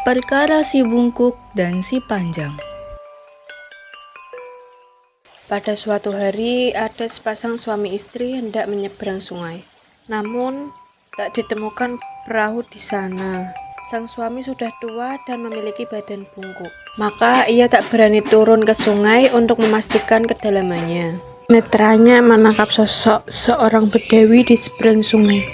Perkara si bungkuk dan si panjang. Pada suatu hari, ada sepasang suami istri hendak menyeberang sungai. Namun, tak ditemukan perahu di sana. Sang suami sudah tua dan memiliki badan bungkuk. Maka ia tak berani turun ke sungai untuk memastikan kedalamannya. Netranya menangkap sosok seorang bedawi di seberang sungai.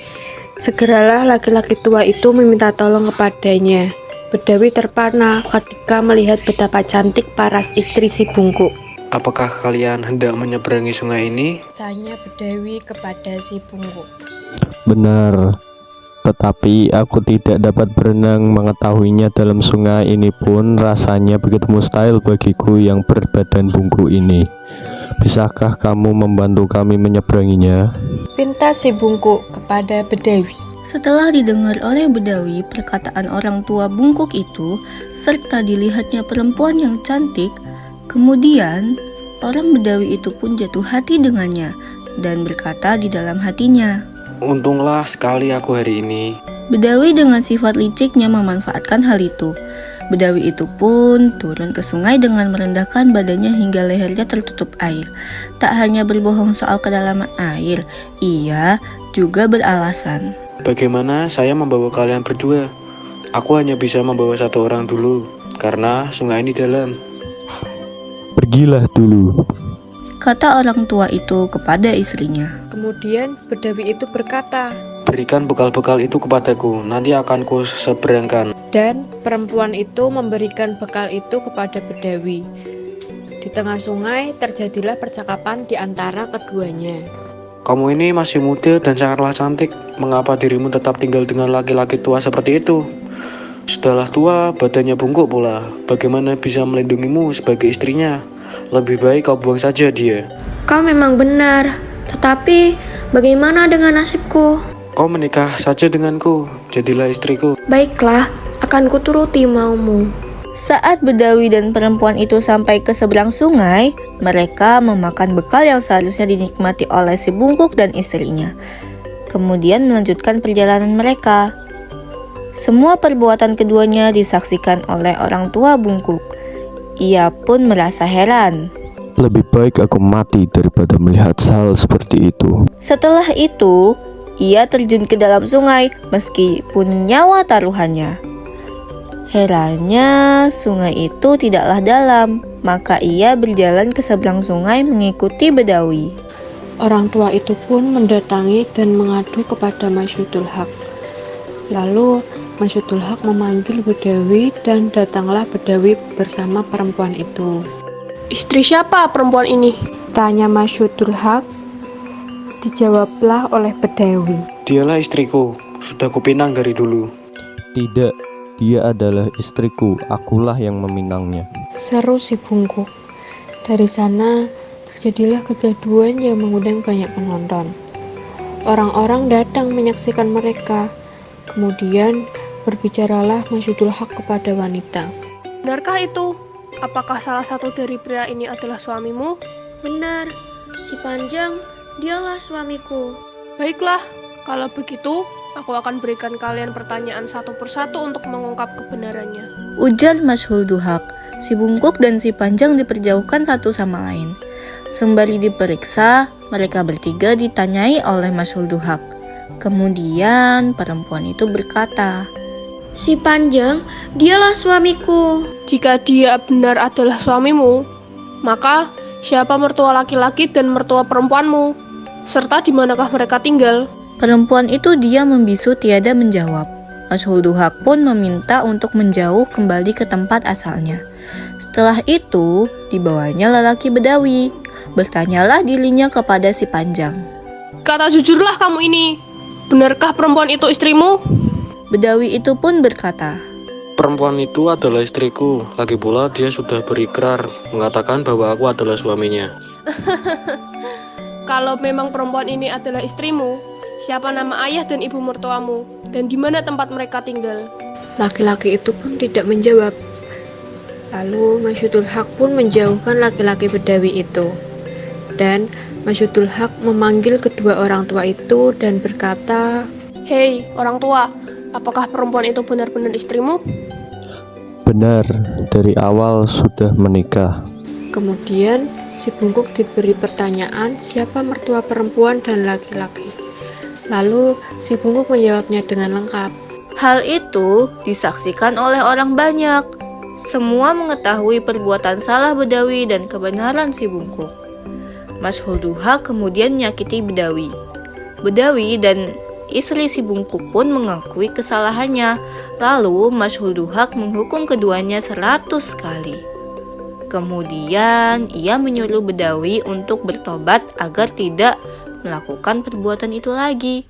Segeralah laki-laki tua itu meminta tolong kepadanya. Bedawi terpana ketika melihat betapa cantik paras istri si bungkuk. Apakah kalian hendak menyeberangi sungai ini? Tanya Bedawi kepada si bungkuk. Benar, tetapi aku tidak dapat berenang. Mengetahuinya dalam sungai ini pun rasanya begitu mustahil bagiku yang berbadan bungkuk ini. Bisakah kamu membantu kami menyeberanginya? Pinta si bungkuk kepada Bedawi. Setelah didengar oleh Bedawi perkataan orang tua bungkuk itu, serta dilihatnya perempuan yang cantik, kemudian orang Bedawi itu pun jatuh hati dengannya dan berkata di dalam hatinya, Untunglah sekali aku hari ini. Bedawi dengan sifat liciknya memanfaatkan hal itu. Bedawi itu pun turun ke sungai dengan merendahkan badannya hingga lehernya tertutup air. Tak hanya berbohong soal kedalaman air, ia juga beralasan. Bagaimana saya membawa kalian berdua? Aku hanya bisa membawa satu orang dulu, karena sungai ini dalam. Pergilah dulu, Kata orang tua itu kepada istrinya. Kemudian Bedawi itu berkata, Berikan bekal-bekal itu kepadaku, nanti akan ku seberangkan. dan perempuan itu memberikan bekal itu kepada Bedawi. Di tengah sungai terjadilah percakapan di antara keduanya. Kamu ini masih muda dan sangatlah cantik. Mengapa dirimu tetap tinggal dengan laki-laki tua seperti itu? Sudahlah tua, badannya bungkuk pula. Bagaimana bisa melindungimu sebagai istrinya? Lebih baik kau buang saja dia. Kau memang benar, tetapi bagaimana dengan nasibku? Kau menikah saja denganku, jadilah istriku. Baiklah, akan kuturuti maumu. Saat Bedawi dan perempuan itu sampai ke seberang sungai, mereka memakan bekal yang seharusnya dinikmati oleh si bungkuk dan istrinya. Kemudian melanjutkan perjalanan mereka. Semua perbuatan keduanya disaksikan oleh orang tua bungkuk. Ia pun merasa heran. lebih baik aku mati daripada melihat hal seperti itu. Setelah itu, ia terjun ke dalam sungai meskipun nyawa taruhannya. Herannya, sungai itu tidaklah dalam, maka ia berjalan ke seberang sungai mengikuti Bedawi. Orang tua itu pun mendatangi dan mengadu kepada Masyudul Haq. Lalu Masyudul Haq memanggil Bedawi dan datanglah Bedawi bersama perempuan itu. Istri siapa perempuan ini? Tanya Masyudul Haq. Dijawablah oleh Bedawi. Dialah istriku, sudah kupinang dari dulu. Tidak, dia adalah istriku, akulah yang meminangnya. Seru si bungkuk. Dari sana terjadilah kegaduhan yang mengundang banyak penonton. Orang-orang datang menyaksikan mereka. Kemudian berbicaralah Masyudul Haq kepada wanita. Benarkah itu? Apakah salah satu dari pria ini adalah suamimu? Benar, si Panjang, dialah suamiku. Baiklah, kalau begitu, aku akan berikan kalian pertanyaan satu persatu untuk mengungkap kebenarannya. Ujar Masyhul Duhak. Si bungkuk dan si panjang diperjauhkan satu sama lain. Sembari diperiksa, mereka bertiga ditanyai oleh Masyhul Duhak. Kemudian perempuan itu berkata, Si Panjang, dialah suamiku. Jika dia benar adalah suamimu, maka siapa mertua laki-laki dan mertua perempuanmu? Serta di manakah mereka tinggal? Perempuan itu diam membisu tiada menjawab. Masyhul Duhak pun meminta untuk menjauh kembali ke tempat asalnya. Setelah itu, dibawanya lelaki Bedawi. Bertanyalah dirinya kepada si Panjang. Kata jujurlah kamu ini. Benarkah perempuan itu istrimu? Bedawi itu pun berkata, Perempuan itu adalah istriku. Lagi pula dia sudah berikrar mengatakan bahwa aku adalah suaminya. Kalau memang perempuan ini adalah istrimu, siapa nama ayah dan ibu mertuamu? Dan di mana tempat mereka tinggal? Laki-laki itu pun tidak menjawab. Lalu Masyudul Haq pun menjauhkan laki-laki Bedawi itu. Dan Masyudul Haq memanggil kedua orang tua itu dan berkata, Hei, orang tua, apakah perempuan itu benar-benar istrimu? Benar, dari awal sudah menikah. Kemudian si bungkuk diberi pertanyaan siapa mertua perempuan dan laki-laki. Lalu si bungkuk menjawabnya dengan lengkap. Hal itu disaksikan oleh orang banyak. Semua mengetahui perbuatan salah Bedawi dan kebenaran si bungkuk. Mas Hulduhak kemudian menyakiti Bedawi. Bedawi dan istri si bungkuk pun mengakui kesalahannya. Lalu Mas Hulduhak menghukum keduanya 100 kali. Kemudian ia menyuruh Bedawi untuk bertobat agar tidak melakukan perbuatan itu lagi.